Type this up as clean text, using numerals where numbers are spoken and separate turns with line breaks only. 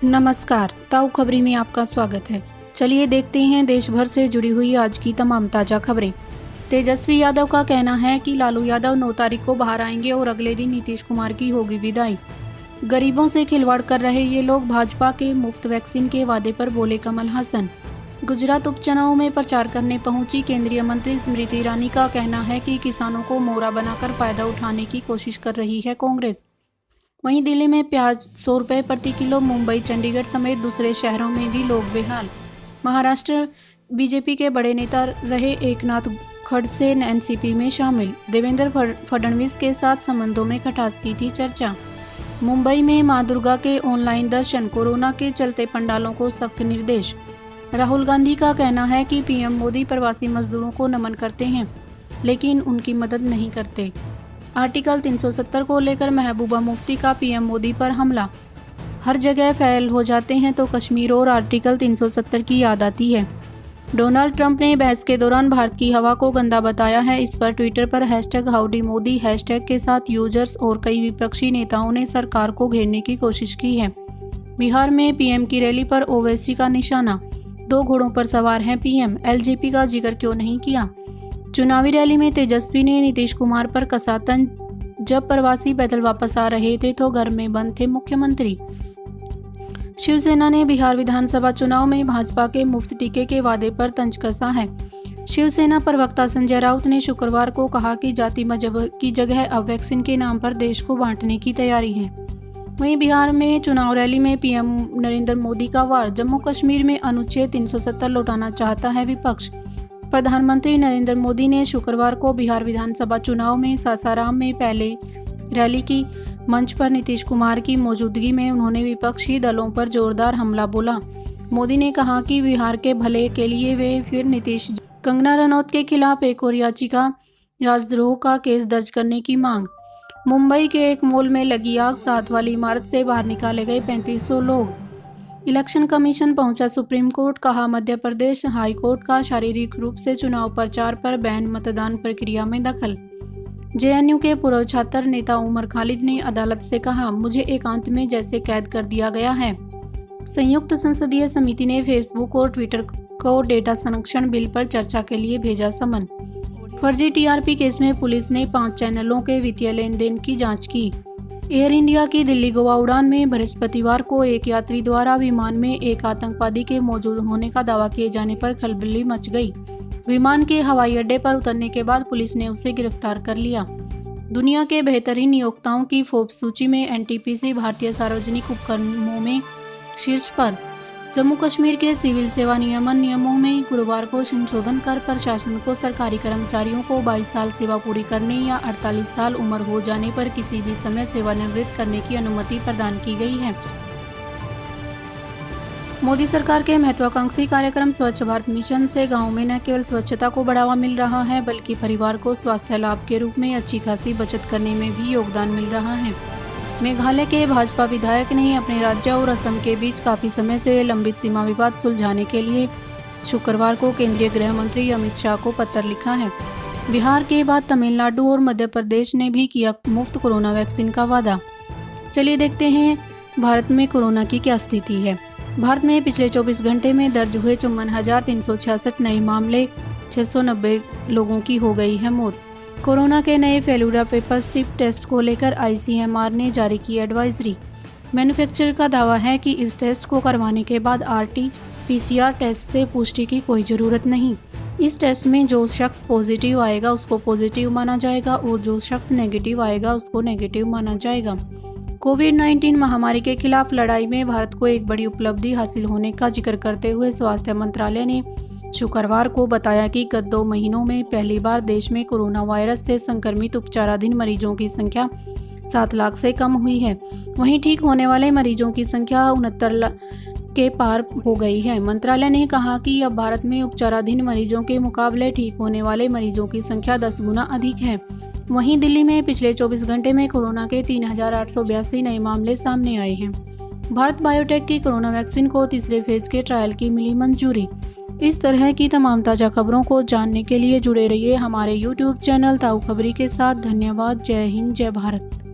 नमस्कार, ताऊ खबरी में आपका स्वागत है। चलिए देखते हैं देश भर से जुड़ी हुई आज की तमाम ताज़ा खबरें। तेजस्वी यादव का कहना है कि लालू यादव 9 तारीख को बाहर आएंगे और अगले दिन नीतीश कुमार की होगी विदाई। गरीबों से खिलवाड़ कर रहे ये लोग, भाजपा के मुफ्त वैक्सीन के वादे पर बोले कमल हासन। गुजरात उपचुनाव में प्रचार करने पहुंची केंद्रीय मंत्री स्मृति ईरानी का कहना है कि किसानों को मोहरा बनाकर फायदा उठाने की कोशिश कर रही है कांग्रेस। वहीं दिल्ली में प्याज 100 रुपये प्रति किलो, मुंबई, चंडीगढ़ समेत दूसरे शहरों में भी लोग बेहाल। महाराष्ट्र बीजेपी के बड़े नेता रहे एकनाथ खड़से एनसीपी में शामिल। देवेंद्र फडणवीस के साथ संबंधों में खटास की थी चर्चा। मुंबई में मां दुर्गा के ऑनलाइन दर्शन, कोरोना के चलते पंडालों को सख्त निर्देश। राहुल गांधी का कहना है कि पीएम मोदी प्रवासी मजदूरों को नमन करते हैं लेकिन उनकी मदद नहीं करते। आर्टिकल 370 को लेकर महबूबा मुफ्ती का पीएम मोदी पर हमला। हर जगह फेल हो जाते हैं तो कश्मीर और आर्टिकल 370 की याद आती है। डोनाल्ड ट्रंप ने बहस के दौरान भारत की हवा को गंदा बताया है। इस पर ट्विटर पर #HowdyModi हैशटैग के साथ यूजर्स और कई विपक्षी नेताओं ने सरकार को घेरने की कोशिश की है। बिहार में पीएम की रैली पर ओवैसी का निशाना। 2 घोड़ों पर सवार हैं पीएम, एलजेपी का जिक्र क्यों नहीं किया। चुनावी रैली में तेजस्वी ने नीतीश कुमार पर कसा तंज। जब प्रवासी पैदल वापस आ रहे थे तो घर में बंद थे मुख्यमंत्री। शिवसेना ने बिहार विधानसभा चुनाव में भाजपा के मुफ्त टीके के वादे पर तंज कसा है। शिवसेना प्रवक्ता संजय राउत ने शुक्रवार को कहा कि जाति मजहब की जगह अब वैक्सीन के नाम पर देश को बांटने की तैयारी है। वहीं बिहार में चुनाव रैली में पीएम नरेंद्र मोदी का वार। जम्मू कश्मीर में अनुच्छेद 370 लौटाना चाहता है विपक्ष। प्रधानमंत्री नरेंद्र मोदी ने शुक्रवार को बिहार विधानसभा चुनाव में सासाराम में पहले रैली की। मंच पर नीतीश कुमार की मौजूदगी में उन्होंने विपक्षी दलों पर जोरदार हमला बोला। मोदी ने कहा कि बिहार के भले के लिए वे फिर नीतीश। कंगना रनौत के खिलाफ एक और याचिका, राजद्रोह का केस दर्ज करने की मांग। मुंबई के एक मॉल में लगी आग, 7 वाली इमारत से बाहर निकाले गए 3500 लोग। इलेक्शन कमीशन पहुंचा सुप्रीम कोर्ट, कहा मध्य प्रदेश हाई कोर्ट का शारीरिक रूप से चुनाव प्रचार पर बैन, मतदान प्रक्रिया में दखल। जेएनयू के पूर्व छात्र नेता उमर खालिद ने अदालत से कहा, मुझे एकांत में जैसे कैद कर दिया गया है। संयुक्त संसदीय समिति ने फेसबुक और ट्विटर को डेटा संरक्षण बिल पर चर्चा के लिए भेजा समन। फर्जी टीआरपी केस में पुलिस ने 5 चैनलों के वित्तीय लेन देन की जाँच की। एयर इंडिया की दिल्ली गोवा उड़ान में बृहस्पतिवार को एक यात्री द्वारा विमान में एक आतंकवादी के मौजूद होने का दावा किए जाने पर खलबली मच गई। विमान के हवाई अड्डे पर उतरने के बाद पुलिस ने उसे गिरफ्तार कर लिया। दुनिया के बेहतरीन नियोक्ताओं की फोर्ब्स सूची में एनटीपीसी भारतीय सार्वजनिक उपक्रमों में शीर्ष पर। जम्मू कश्मीर के सिविल सेवा नियमन नियमों में गुरुवार को संशोधन कर प्रशासन को सरकारी कर्मचारियों को 22 साल सेवा पूरी करने या 48 साल उम्र हो जाने पर किसी भी समय सेवानिवृत्त करने की अनुमति प्रदान की गई है। मोदी सरकार के महत्वाकांक्षी कार्यक्रम स्वच्छ भारत मिशन से गांव में न केवल स्वच्छता को बढ़ावा मिल रहा है बल्कि परिवार को स्वास्थ्य लाभ के रूप में अच्छी खासी बचत करने में भी योगदान मिल रहा है। मेघालय के भाजपा विधायक ने अपने राज्य और असम के बीच काफी समय से लंबित सीमा विवाद सुलझाने के लिए शुक्रवार को केंद्रीय गृह मंत्री अमित शाह को पत्र लिखा है। बिहार के बाद तमिलनाडु और मध्य प्रदेश ने भी किया मुफ्त कोरोना वैक्सीन का वादा। चलिए देखते हैं भारत में कोरोना की क्या स्थिति है। भारत में पिछले 24 घंटे में दर्ज हुए 54,366 नए मामले, 690 लोगों की हो गई है मौत। कोरोना के नए फेलुडा पेपर स्ट्रिप टेस्ट को लेकर आईसीएमआर ने जारी की एडवाइजरी। मैन्युफैक्चरर का दावा है कि इस टेस्ट को करवाने के बाद आरटी-पीसीआर टेस्ट से पुष्टि की कोई ज़रूरत नहीं। इस टेस्ट में जो शख्स पॉजिटिव आएगा उसको पॉजिटिव माना जाएगा और जो शख्स नेगेटिव आएगा उसको नेगेटिव माना जाएगा। कोविड-19 महामारी के खिलाफ लड़ाई में भारत को एक बड़ी उपलब्धि हासिल होने का जिक्र करते हुए स्वास्थ्य मंत्रालय ने शुक्रवार को बताया कि गत 2 महीनों में पहली बार देश में कोरोना वायरस से संक्रमित उपचाराधीन मरीजों की संख्या 7 लाख से कम हुई है। वहीं ठीक होने वाले मरीजों की संख्या 69 लाख के पार हो गई है। मंत्रालय ने कहा कि अब भारत में उपचाराधीन मरीजों के मुकाबले ठीक होने वाले मरीजों की संख्या 10 गुना अधिक है। वहीं दिल्ली में पिछले 24 घंटे में कोरोना के 3,882 नए मामले सामने आए हैं। भारत बायोटेक की कोरोना वैक्सीन को तीसरे फेज के ट्रायल की मिली मंजूरी। इस तरह की तमाम ताज़ा खबरों को जानने के लिए जुड़े रहिए हमारे YouTube चैनल ताऊ खबरी के साथ। धन्यवाद। जय हिंद, जय भारत।